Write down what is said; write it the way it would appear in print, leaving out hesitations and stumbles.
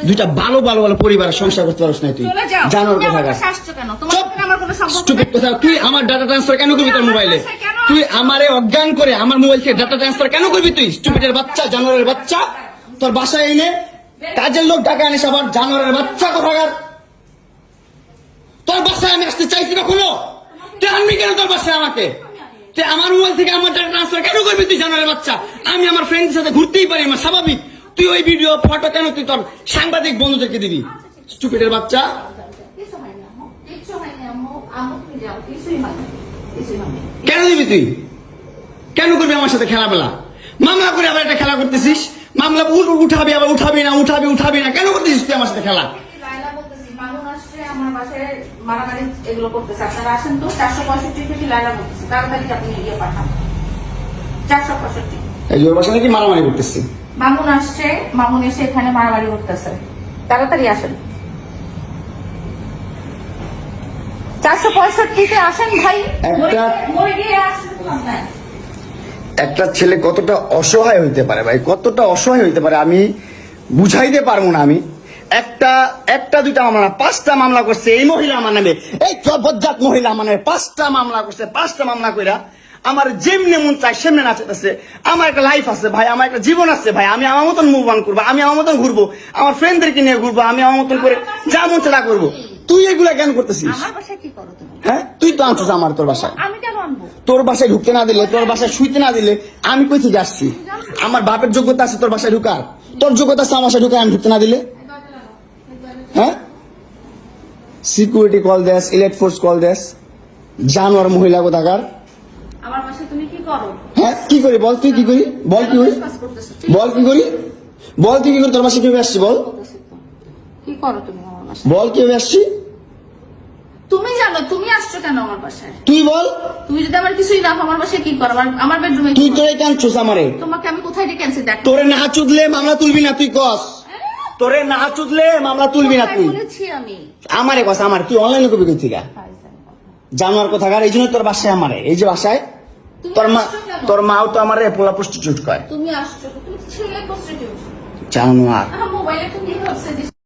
দুইটা ভালো ভালো ভালো পরিবার সংসার করতে পারছ না তুই জানোর কথা তুই আমার ডাটা ট্রান্সফার কেন করবি তোর মোবাইলে তুই আমারে অজ্ঞান করে আমার মোবাইল থেকে ডাটা ট্রান্সফার কেন করবি তুই স্টুপিডের বাচ্চা জানোয়ারের বাচ্চা তোর বাসায় এনে কাজের লোক টাকা আনিস আবার জানোয়ারের বাচ্চা কোথাকার তোর বাসায় আমি আসতে চাইছি কখনো তুই আনবি কেন তোর বাসায় আমাকে তুই আমার মোবাইল থেকে আমার ডাটা ট্রান্সফার কেন করবি তুই জানোয়ারের বাচ্চা আমি আমার ফ্রেন্ডের সাথে ঘুরতেই পারি আমার স্বাভাবিক তুই ওই ভিডিও ফটো কেন তুই তোর সাংবাদিক বন্ধুদেরকে দিবি স্টুপিডের বাচ্চা কেন দিবি তুই কেন করবি আমার সাথে খেলাবেলা মামলা করে আবার একটা খেলা করতেছিস মামলা উঠাবি আবার উঠাবি না কেন করতেছিস তুই আমার সাথে খেলা নাকি মারামারি করতেছি মামুন আসছে মামুন এসে এখানে মারামারি করতেছে তাড়াতাড়ি আসেন 465-তে আসেন ভাই একটা ছেলে কতটা অসহায় হইতে পারে ভাই কতটা অসহায় হইতে পারে আমি বুঝাইতে পারবো না আমি একটা দুইটা মামলা না 5টা মামলা করছে এই মহিলা আমার নামে এই বজ্জাত মহিলা আমার নামে 5টা মামলা করছে 5টা মামলা কইরা আমার যেমনি মন চাই সেমনি নাচতেছে আমার একটা লাইফ আছে ভাই আমার একটা জীবন আছে ভাই আমি আমার মতন মুভ অন করবো আমি আমার মতন ঘুরবো আমার ফ্রেন্ডদেরকে নিয়ে ঘুরবো আমি আমার মতন করে যা মন চালা করবো তুই এগুলা কেন করতেছিস হ্যাঁ তুই তো আনছিস আমার তোর বাসায় তোর বাসায় ঢুকতে না দিলে তোর বাসায় শুইতে না দিলে আমি কই থেকে আসছি আমার বাপের যোগ্যতা আছে তোর বাসায় ঢুকার তোর যোগ্যতা আছে আমার বাসায় ঢুকার আমি ঢুকতে না দিলে হ্যাঁ সিকিউরিটি কল দেস ইলেক্ট ফোর্স কল দেস জানোয়ার মহিলা কোথাকার আমার বাসায় তুমি কি করো হ্যাঁ কি করি বল তুই কি করি বল কি করি বল কি করি বল তুই কি করি তোর বাসায় কিভাবে আসছি বল কি করো তুমি আমার বাসায় বল কিভাবে আসছি তুমি জানো তুমি আসছো কেন আমার বাসায় তুই বল তুমি যদি আমার কিছুই না আমার বাসায় কি করো আমার বেডরুমে তুই তোরে কাঁদছিস আমারে তোমাকে আমি কোথায় ডেকে আনছি দেখ তোরে না চুদলে মামলা তুলবি না তুই কস তোরে না চুদলে মামলা তুলবি না তুই বলেছি আমি আমারে কস আমার তুই অনলাইনে কবি কই থেকে জানোয়ার কোথাকার এই জন্য তোর বাসায় আমারে এই যে বাসায় তোর মাও তো আমারে পোলা প্রস্টিটিউট কয় তুমি আসছো তুমি ছেলে প্রস্টিটিউট জানোয়ার মোবাইলে তুমি ভাবছে